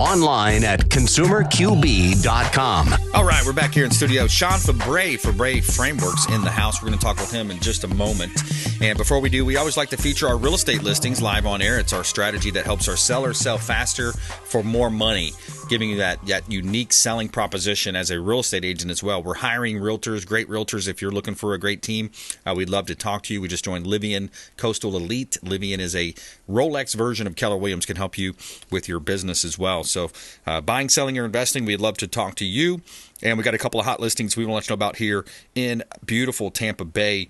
Online at consumerqb.com. All right, we're back here in studio. Sean Febre Frameworks in the house. We're going to talk with him in just a moment. And before we do, we always like to feature our real estate listings live on air. It's our strategy that helps our sellers sell faster for more money, giving you that unique selling proposition as a real estate agent as well. We're hiring realtors, great realtors. If you're looking for a great team, we'd love to talk to you. We just joined Livian Coastal Elite. Livian is a Rolex version of Keller Williams, can help you with your business as well. So buying, selling, or investing, we'd love to talk to you. And we got a couple of hot listings we want to let you know about here in beautiful Tampa Bay.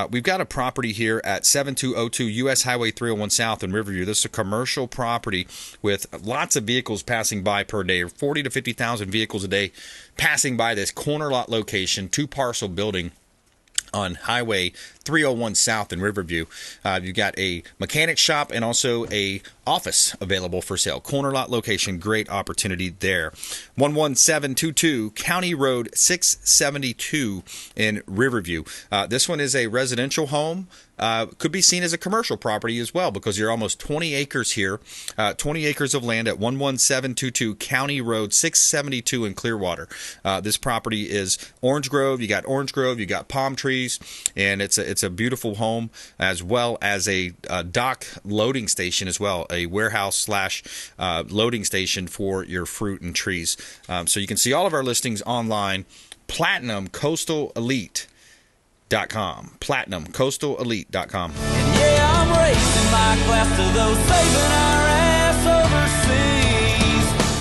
We've got a property here at 7202 US Highway 301 South in Riverview. This is a commercial property with lots of vehicles passing by per day, 40 to 50,000 vehicles a day passing by this corner lot location, two-parcel building on Highway 301 South in Riverview. You've got a mechanic shop and also a office available for sale. Corner lot location, great opportunity there. 11722 County Road 672 in Riverview. This one is a residential home. Could be seen as a commercial property as well, because you're almost 20 acres here, 20 acres of land at 11722 County Road 672 in Clearwater. This property is orange grove. You got orange grove, you got palm trees, and it's a beautiful home, as well as a dock loading station as well, a warehouse slash loading station for your fruit and trees. So you can see all of our listings online. Platinum Coastal Elite. PlatinumCoastalElite.com. And yeah, I'm racing my class to those saving our ass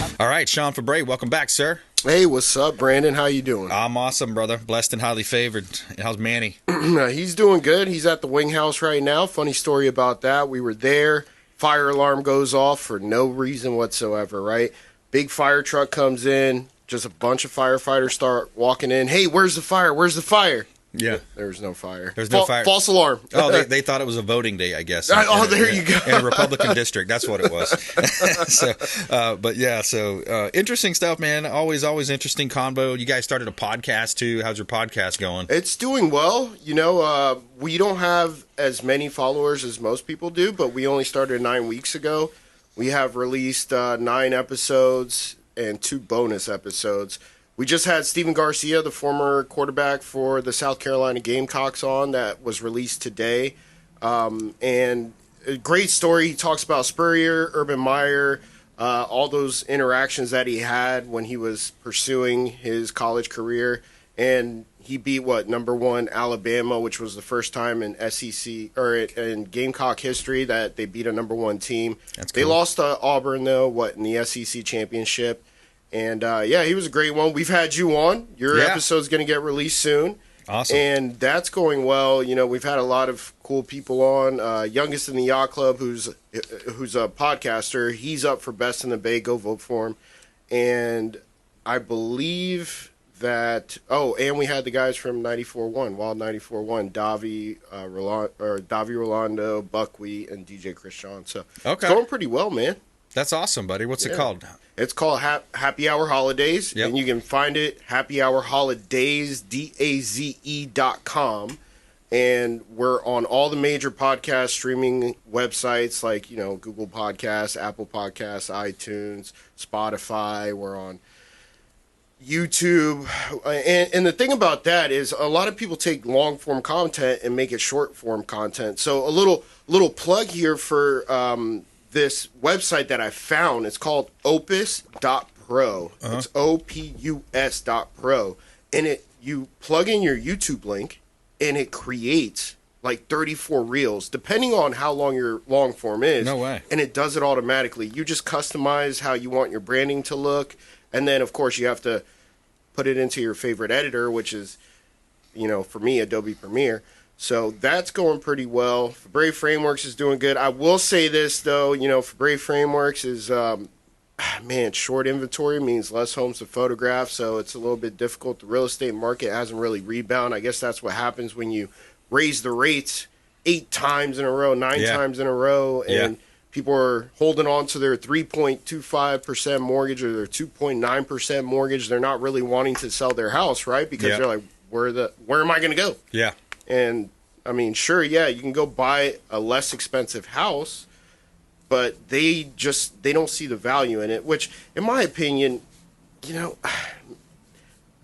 overseas. All right, Sean Febre, welcome back, sir. Hey, what's up, Brandon? How you doing? I'm awesome, brother. Blessed and highly favored. How's Manny? He's doing good. He's at the Wing House right now. Funny story about that. We were there. Fire alarm goes off for no reason whatsoever, right? Big fire truck comes in. Just a bunch of firefighters start walking in. Hey, where's the fire? Where's the fire? Yeah. There's no fire. There's no fire. False alarm. Oh, they thought it was a voting day, I guess. There you go. In a Republican district. That's what it was. So interesting stuff, man. Always interesting combo. You guys started a podcast, too. How's your podcast going? It's doing well. You know, we don't have as many followers as most people do, but we only started 9 weeks ago. We have released 9 episodes and 2 bonus episodes. We just had Steven Garcia, the former quarterback for the South Carolina Gamecocks, on. That was released today. And a great story. He talks about Spurrier, Urban Meyer, all those interactions that he had when he was pursuing his college career. And he beat, number 1 Alabama, which was the first time in SEC or in Gamecock history that they beat a number 1 team. That's cool. They lost to Auburn, though, in the SEC championship. And, he was a great one. We've had you on. Your episode's going to get released soon. Awesome. And that's going well. You know, we've had a lot of cool people on. Youngest in the Yacht Club, who's a podcaster. He's up for Best in the Bay. Go vote for him. And I believe that and we had the guys from 94.1, Wild 94.1, Davi Rolando, Buckwheat, and DJ Chris Sean. So it's going pretty well, man. That's awesome, buddy. What's it called? It's called Happy Hour Holidays, and you can find it happyhourholidays.com. And we're on all the major podcast streaming websites like, Google Podcasts, Apple Podcasts, iTunes, Spotify. We're on YouTube. And the thing about that is a lot of people take long-form content and make it short-form content. So a little plug here for this website that I found. It's called opus.pro. It's opus.pro. And you plug in your YouTube link, and it creates like 34 reels, depending on how long your long form is. No way. And it does it automatically. You just customize how you want your branding to look. And then, of course, you have to put it into your favorite editor, which is, for me, Adobe Premiere. So that's going pretty well. Febre Frameworks is doing good. I will say this, though. Febre Frameworks is, short inventory means less homes to photograph, so it's a little bit difficult. The real estate market hasn't really rebounded. I guess that's what happens when you raise the rates 8 times in a row, 9 times in a row, and people are holding on to their 3.25% mortgage or their 2.9% mortgage. They're not really wanting to sell their house, right? Because they're like, where am I going to go? Yeah. And, sure, you can go buy a less expensive house, but they don't see the value in it, which in my opinion,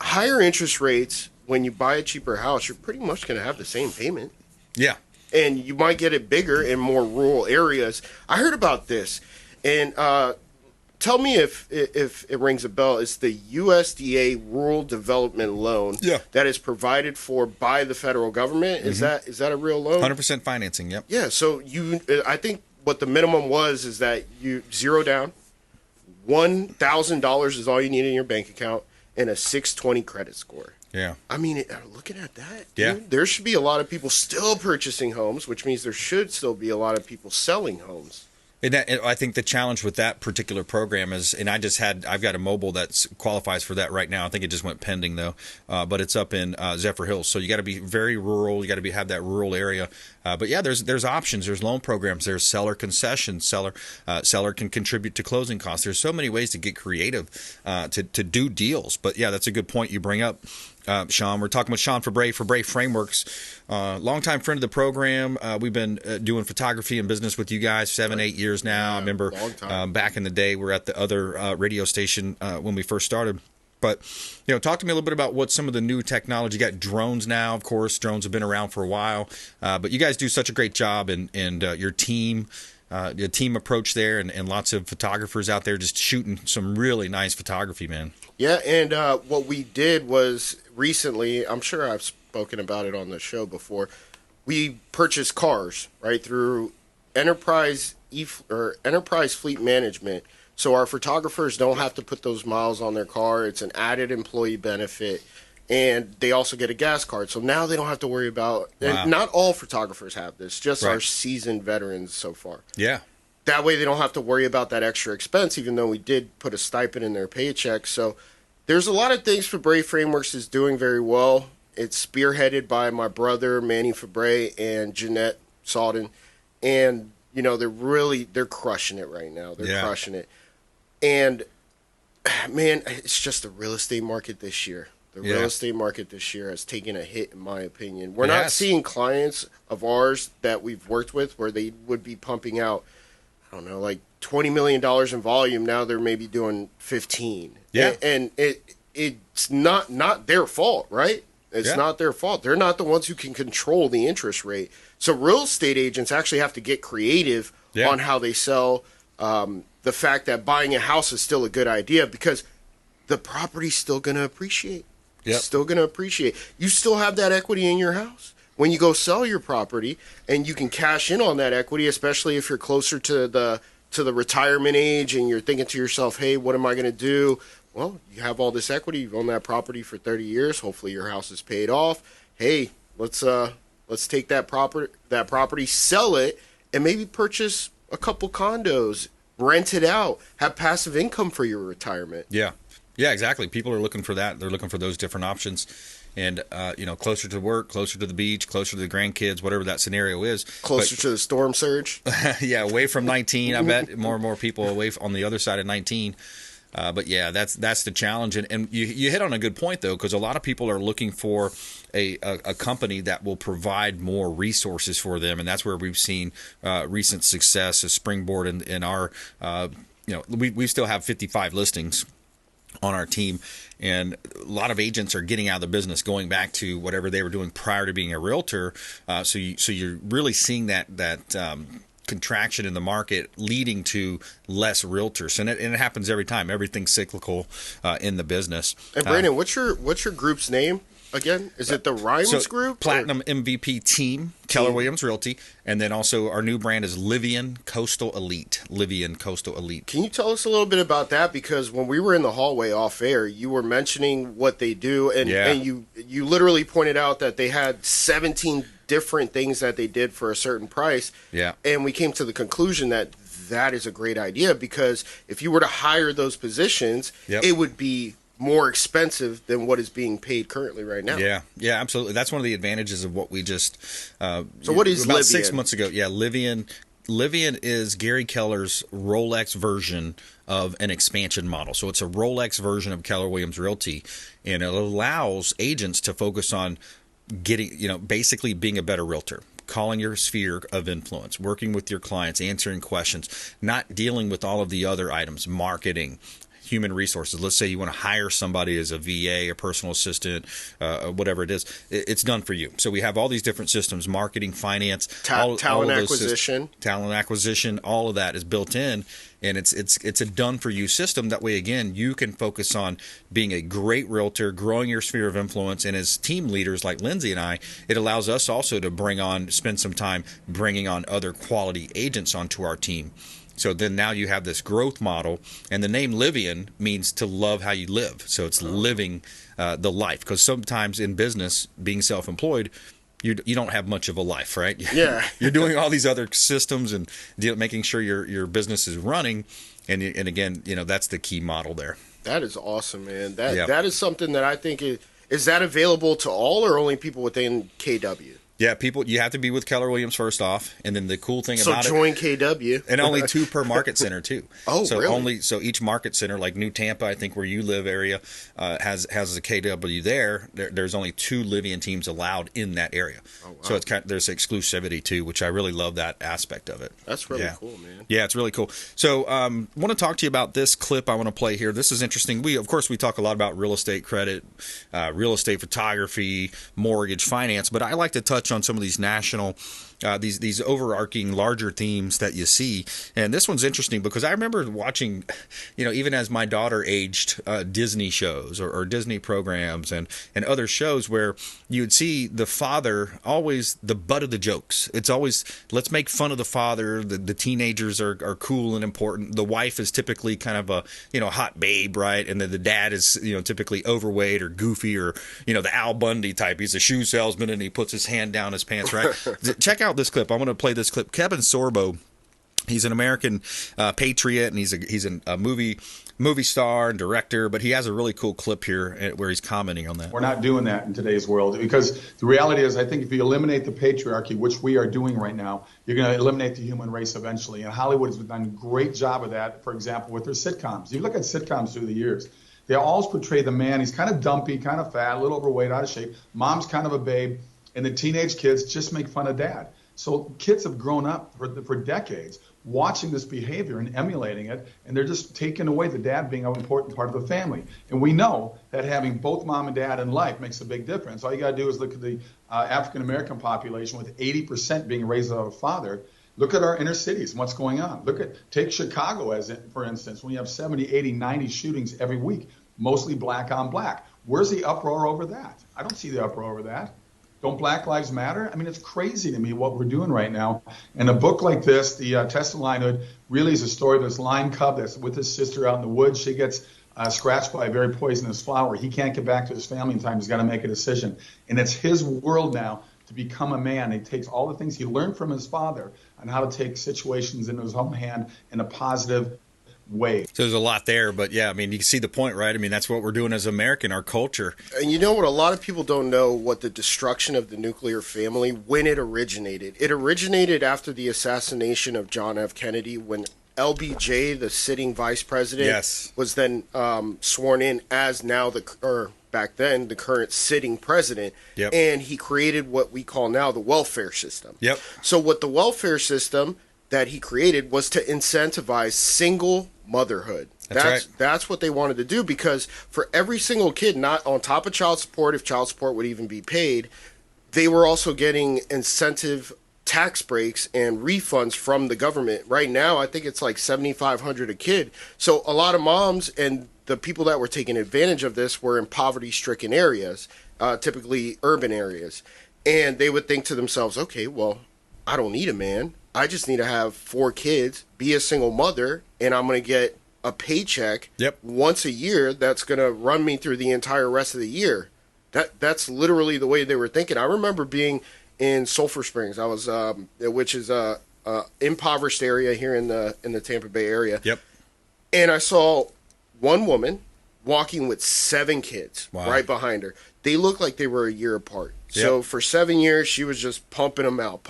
higher interest rates, when you buy a cheaper house, you're pretty much going to have the same payment. Yeah. And you might get it bigger in more rural areas. I heard about this, and tell me if it rings a bell. It's the USDA Rural Development Loan that is provided for by the federal government. Mm-hmm. Is that a real loan? 100% financing, yep. Yeah, so I think what the minimum was is that you zero down, $1,000 is all you need in your bank account, and a 620 credit score. Yeah. I mean, looking at that, dude, there should be a lot of people still purchasing homes, which means there should still be a lot of people selling homes. And I think the challenge with that particular program is, and I've got a mobile that qualifies for that right now. I think it just went pending though, but it's up in Zephyr Hills. So you got to be very rural. You got to have that rural area. But yeah, there's options. There's loan programs. There's seller concessions. Seller can contribute to closing costs. There's so many ways to get creative to do deals. But yeah, that's a good point you bring up. Sean, we're talking with Sean Febre Frameworks, longtime friend of the program. We've been doing photography and business with you guys 7-8 years now. I remember back in the day, we were at the other radio station when we first started. But, talk to me a little bit about what some of the new technology. You got drones now, of course. Drones have been around for a while. But you guys do such a great job, and your team, the team approach there, and lots of photographers out there just shooting some really nice photography, man. Yeah, and what we did was recently, I'm sure I've spoken about it on the show before, we purchased cars, right, through Enterprise Fleet Management. So our photographers don't have to put those miles on their car. It's an added employee benefit. And they also get a gas card. So now they don't have to worry about and not all photographers have this, just our seasoned veterans so far. Yeah. That way they don't have to worry about that extra expense, even though we did put a stipend in their paycheck. So there's a lot of things Febre Frameworks is doing very well. It's spearheaded by my brother, Manny Febre, and Jeanette Salden. And, they're crushing it right now. They're crushing it. And, man, it's just the real estate market this year. The real estate market this year has taken a hit, in my opinion. We're not seeing clients of ours that we've worked with where they would be pumping out, I don't know, like $20 million in volume. Now they're maybe doing 15. Yeah. And it's not their fault, right? It's not their fault. They're not the ones who can control the interest rate. So real estate agents actually have to get creative on how they sell the fact that buying a house is still a good idea because the property's still going to appreciate. It's still going to appreciate. You still have that equity in your house. When you go sell your property and you can cash in on that equity, especially if you're closer to the retirement age and you're thinking to yourself, hey, what am I going to do? Well, you have all this equity. You've owned that property for 30 years. Hopefully your house is paid off. Hey, let's take that property, sell it, and maybe purchase a couple condos, rent it out, have passive income for your retirement. Yeah. Yeah, exactly. People are looking for that. They're looking for those different options. And, closer to work, closer to the beach, closer to the grandkids, whatever that scenario is. Closer to the storm surge. Yeah, away from 19. I bet more and more people away on the other side of 19. But yeah, that's the challenge. And you hit on a good point, though, because a lot of people are looking for a company that will provide more resources for them. And that's where we've seen recent success, a springboard in our, we still have 55 listings on our team, and a lot of agents are getting out of the business, going back to whatever they were doing prior to being a realtor. So you're really seeing that contraction in the market leading to less realtors, and it happens every time. Everything's cyclical in the business. And Brandon, what's your group's name again? Is it the Rhymes Group? Platinum MVP Team, Keller Williams Realty, and then also our new brand is Livian Coastal Elite. Livian Coastal Elite. Can you tell us a little bit about that? Because when we were in the hallway off air, you were mentioning what they do, and you literally pointed out that they had 17 different things that they did for a certain price. Yeah. And we came to the conclusion that is a great idea, because if you were to hire those positions, it would be more expensive than what is being paid currently right now. Yeah, absolutely. That's one of the advantages of what we just. So what is about Livian? 6 months ago? Yeah, Livian is Gary Keller's Rolex version of an expansion model. So it's a Rolex version of Keller Williams Realty, and it allows agents to focus on getting, basically being a better realtor. calling your sphere of influence, working with your clients, answering questions, not dealing with all of the other items, marketing, human resources. Let's say you want to hire somebody as a VA, a personal assistant, whatever it is. It's done for you. So we have all these different systems: marketing, finance, talent acquisition, all of that is built in, and it's a done for you system. That way, again, you can focus on being a great realtor, growing your sphere of influence, and as team leaders like Lindsay and I, it allows us also to spend some time bringing on other quality agents onto our team. So then now you have this growth model, and the name Livian means to love how you live. So it's living the life, because sometimes in business, being self-employed, you don't have much of a life, right? Yeah. You're doing all these other systems and making sure your business is running, and again, that's the key model there. That is awesome, man. That is something that I think is that available to all, or only people within KW? Yeah, you have to be with Keller Williams first off, and then the cool thing about it. So join KW. And only 2 per market center too. Oh, so really? So each market center, like New Tampa, I think where you live area, has a KW there. There's only 2 Livian teams allowed in that area. Oh, wow. So it's there's exclusivity too, which I really love that aspect of it. That's really cool, man. Yeah, it's really cool. So I want to talk to you about this clip I want to play here. This is interesting. We talk a lot about real estate credit, real estate photography, mortgage, finance, but I like to touch on some of these national, these overarching larger themes that you see. And this one's interesting because I remember watching, even as my daughter aged, Disney shows or Disney programs and other shows where you would see the father always the butt of the jokes. It's always, let's make fun of the father. The teenagers are cool and important. The wife is typically kind of a, hot babe, right? And then the dad is, typically overweight or goofy or, the Al Bundy type. He's a shoe salesman and he puts his hand down his pants, right? Check out this clip. I'm going to play this clip. Kevin Sorbo, he's an American patriot, and he's a movie star and director, but he has a really cool clip here where he's commenting on that. We're not doing that in today's world, because the reality is, I think if you eliminate the patriarchy, which we are doing right now, you're going to eliminate the human race eventually. And Hollywood has done a great job of that, for example, with their sitcoms. You look at sitcoms through the years. They always portray the man. He's kind of dumpy, kind of fat, a little overweight, out of shape. Mom's kind of a babe. And the teenage kids just make fun of dad. So kids have grown up for decades watching this behavior and emulating it, and they're just taking away the dad being an important part of the family. And we know that having both mom and dad in life makes a big difference. All you got to do is look at the African-American population with 80% being raised out of a father. Look at our inner cities and what's going on. Take Chicago for instance, when you have 70, 80, 90 shootings every week, mostly black on black. Where's the uproar over that? I don't see the uproar over that. Don't Black Lives Matter? I mean, it's crazy to me what we're doing right now. And a book like this, the Test of Linehood, really is a story of this lion cub that's with his sister out in the woods. She gets scratched by a very poisonous flower. He can't get back to his family in time. He's got to make a decision. And it's his world now to become a man. He takes all the things he learned from his father on how to take situations into his own hand in a positive way. So there's a lot there, but yeah, I mean, you can see the point, right? I mean, that's what we're doing as American, our culture. And you know what? A lot of people don't know what the destruction of the nuclear family, when it originated. It originated after the assassination of John F. Kennedy, when LBJ, the sitting vice president, was then sworn in as back then, the current sitting president. Yep. And he created what we call now the welfare system. Yep. So what the welfare system that he created was to incentivize single motherhood. That's what they wanted to do, because for every single kid, not on top of child support, if child support would even be paid, they were also getting incentive tax breaks and refunds from the government. Right now, I think it's like $7,500 a kid. So a lot of moms and the people that were taking advantage of this were in poverty-stricken areas, typically urban areas. And they would think to themselves, okay, well, I don't need a man. I just need to have 4 kids, be a single mother, and I'm going to get a paycheck once a year that's going to run me through the entire rest of the year. That's literally the way they were thinking. I remember being in Sulphur Springs. I was, which is a impoverished area here in the Tampa Bay area. Yep. And I saw one woman walking with 7 kids right behind her. They looked like they were a year apart. So for 7 years, she was just pumping them out.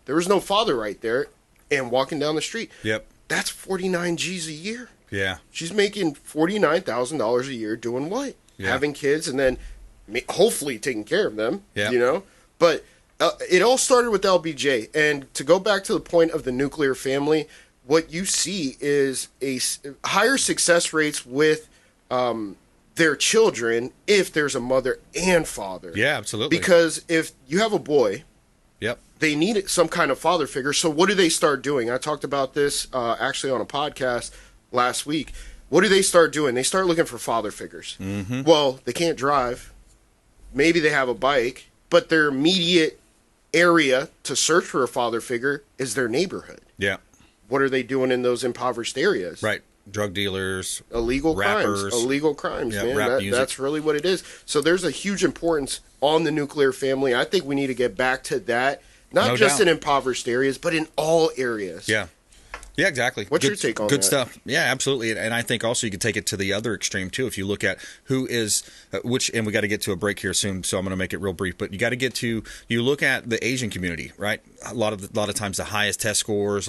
There was no father right there, and walking down the street. Yep. That's 49 G's a year. Yeah. She's making $49,000 a year doing what? Yeah. Having kids and then hopefully taking care of them. Yeah. But It all started with LBJ. And to go back to the point of the nuclear family, what you see is higher success rates with their children if there's a mother and father. Yeah, absolutely. Because if you have a boy, yep, they need some kind of father figure. So what do they start doing? I talked about this actually on a podcast last week. What do they start doing? They start looking for father figures. Mm-hmm. Well, they can't drive. Maybe they have a bike, but their immediate area to search for a father figure is their neighborhood. Yeah. What are they doing in those impoverished areas? Right. Drug dealers, illegal rappers, crimes, yeah, man. That's really what it is. So there's a huge importance on the nuclear family. I think we need to get back to that, not just in impoverished areas, but in all areas. Yeah. Yeah, exactly. What's your take on that? Good stuff. Yeah, absolutely. And I think also you could take it to the other extreme too. If you look at who is and we got to get to a break here soon, so I'm going to make it real brief. But you got to get to, you look at the Asian community, right? A lot of times the highest test scores,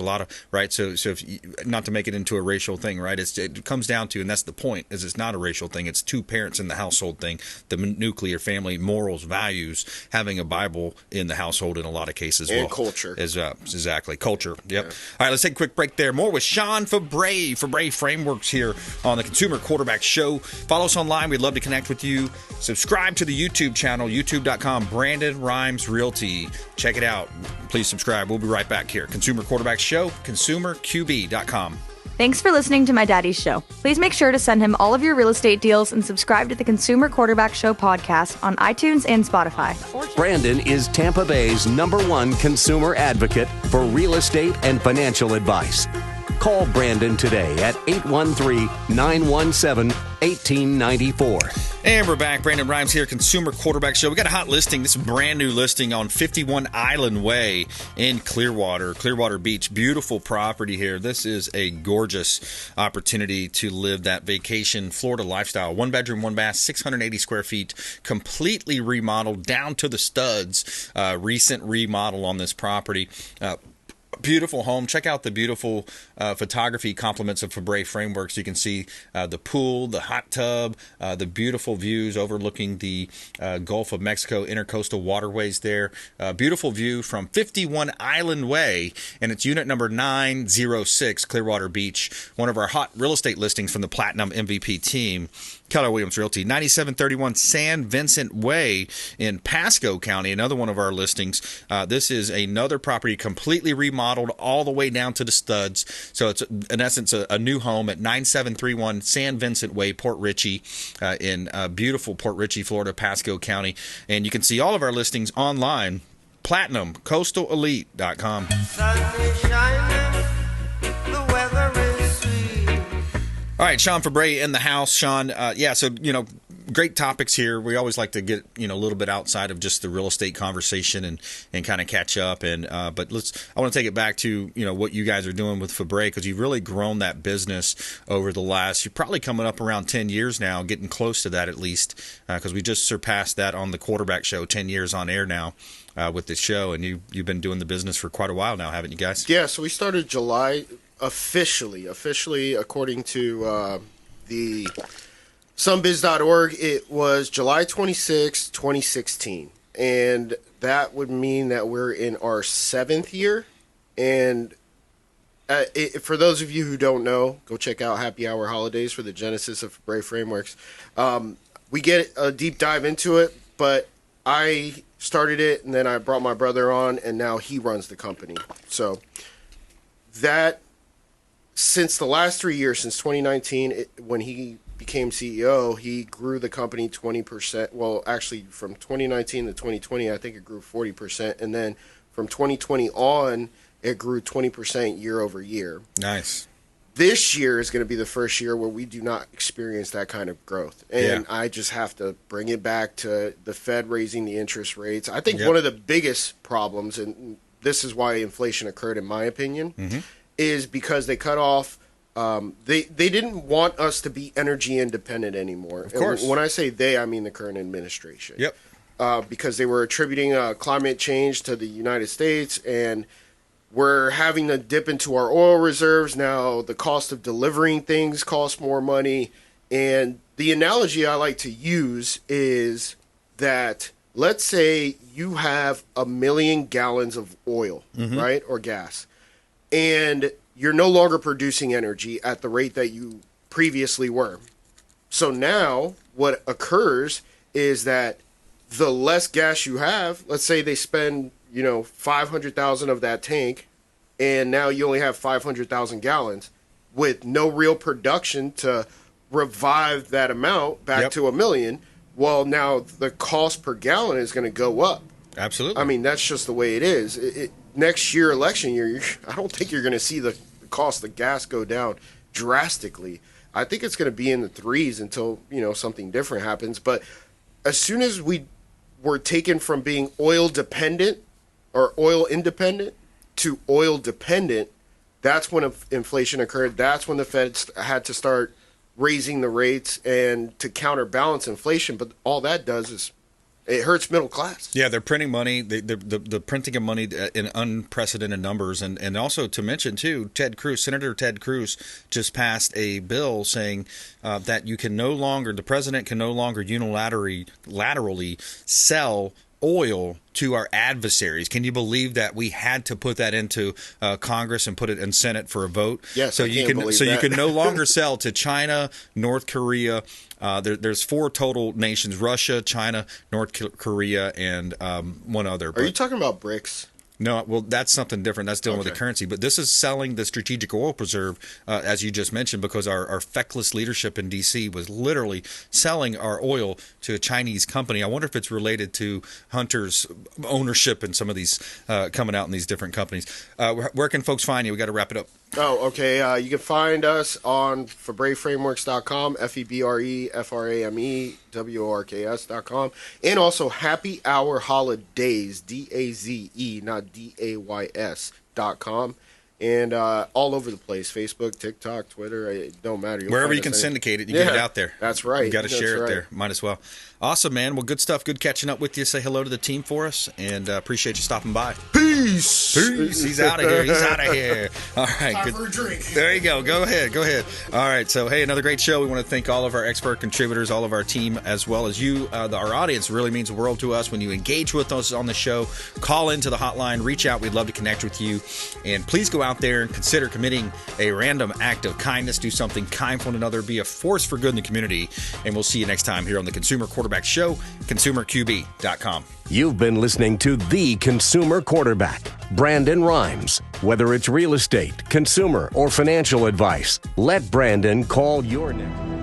right. So if you, not to make it into a racial thing, right? It comes down to, and that's the point, is it's not a racial thing. It's two parents in the household thing. The nuclear family, morals, values, having a Bible in the household in a lot of cases. And culture. Exactly. Culture. Yep. All right, let's take a quick break there. More with Sean Febre Frameworks here on the Consumer Quarterback Show. Follow us online. We'd love to connect with you. Subscribe to the YouTube channel, youtube.com, Brandon Rhymes Realty. Check it out. Please subscribe. We'll be right back here. Consumer Quarterback Show, consumerqb.com. Thanks for listening to my daddy's show. Please make sure to send him all of your real estate deals and subscribe to the Consumer Quarterback Show podcast on iTunes and Spotify. Brandon is Tampa Bay's #1 consumer advocate for real estate and financial advice. Call Brandon today at 813-917-1894. And we're back. Brandon Rhymes here, Consumer Quarterback Show. We got a hot listing. This is a brand new listing on 51 Island Way in Clearwater Beach. Beautiful property here. This is a gorgeous opportunity to live that vacation Florida lifestyle. 1 bedroom, 1 bath, 680 square feet, completely remodeled down to the studs. Recent remodel on this property. Beautiful home. Check out the beautiful photography compliments of Febre Frameworks. You can see the pool, the hot tub, the beautiful views overlooking the Gulf of Mexico, intercoastal waterways there. Beautiful view from 51 Island Way, and it's unit number 906, Clearwater Beach. One of our hot real estate listings from the Platinum MVP team. Keller Williams Realty, 9731 San Vincent Way in Pasco County, another one of our listings. This is another property completely remodeled all the way down to the studs. So it's, in essence, a new home at 9731 San Vincent Way, Port Richey, in beautiful Port Richey, Florida, Pasco County. And you can see all of our listings online, platinumcoastalelite.com. Sun is shining, the weather is sweet. All right, Sean Febre in the house. Sean, so, great topics here. We always like to get, a little bit outside of just the real estate conversation and kind of catch up. But I want to take it back to, what you guys are doing with Febre, because you've really grown that business over the last, you're probably coming up around 10 years now, getting close to that at least, because we just surpassed that on the Quarterback Show, 10 years on air now. With this show, and you've been doing the business for quite a while now, haven't you guys? Yeah, so we started July officially according to the sunbiz.org. It was July 26, 2016, and that would mean that we're in our 7th year. And for those of you who don't know, go check out Happy Hour Holidays for the genesis of Febre Frameworks. We get a deep dive into it, but I started it, and then I brought my brother on, and now he runs the company. So that, since the last 3 years, since 2019, when he became CEO, he grew the company 20%. Well, actually, from 2019 to 2020, I think it grew 40%. And then from 2020 on, it grew 20% year over year. Nice. This year is going to be the first year where we do not experience that kind of growth. And I just have to bring it back to the Fed raising the interest rates. I think one of the biggest problems, and this is why inflation occurred in my opinion, is because they cut off they didn't want us to be energy independent anymore. Of course. And when I say they, I mean the current administration. Yep. Because they were attributing climate change to the United States, and we're having to dip into our oil reserves. Now the cost of delivering things costs more money. And the analogy I like to use is that let's say you have 1 million gallons of oil, right, or gas, and you're no longer producing energy at the rate that you previously were. So now what occurs is that the less gas you have, let's say they spend, 500,000 of that tank, and now you only have 500,000 gallons with no real production to revive that amount back to 1 million. Well, now the cost per gallon is going to go up. Absolutely. I mean, that's just the way it is. Next year, election year, I don't think you're going to see the cost of gas go down drastically. I think it's going to be in the threes until, something different happens. But as soon as we were taken from being oil dependent or oil independent to oil dependent, that's when inflation occurred. That's when the Fed had to start raising the rates and to counterbalance inflation. But all that does is it hurts middle class. Yeah, they're printing money. The printing of money in unprecedented numbers, and also to mention too, Senator Ted Cruz just passed a bill saying that the president can no longer unilaterally sell oil to our adversaries. Can you believe that we had to put that into Congress and put it in Senate for a vote? Yes, you can no longer sell to China, North Korea. There's 4 total nations: Russia, China, North Korea, and one other. Are you talking about BRICS? No, well, that's something different. That's dealing with the currency. But this is selling the strategic oil preserve, as you just mentioned, because our feckless leadership in D.C. was literally selling our oil to a Chinese company. I wonder if it's related to Hunter's ownership in some of these coming out in these different companies. Where can folks find you? We got to wrap it up. Oh, okay. You can find us on FebreFrameworks.com, FebreFrameworks.com, and also Happy Hour Holidays, DAZE, not DAYS.com, and all over the place: Facebook, TikTok, Twitter. It don't matter. Wherever you can syndicate it, you get it out there. That's right. You got to share it there. Might as well. Awesome, man. Well, good stuff. Good catching up with you. Say hello to the team for us, and appreciate you stopping by. Peace. He's out of here. All right. Time for a drink. There you go. Go ahead. All right. So, hey, another great show. We want to thank all of our expert contributors, all of our team, as well as you. Our audience really means the world to us. When you engage with us on the show, call into the hotline, reach out. We'd love to connect with you. And please go out there and consider committing a random act of kindness. Do something kind for one another. Be a force for good in the community. And we'll see you next time here on the Consumer Quarterback Show, consumerqb.com. You've been listening to The Consumer Quarterback, Brandon Rhymes. Whether it's real estate, consumer, or financial advice, let Brandon call your name.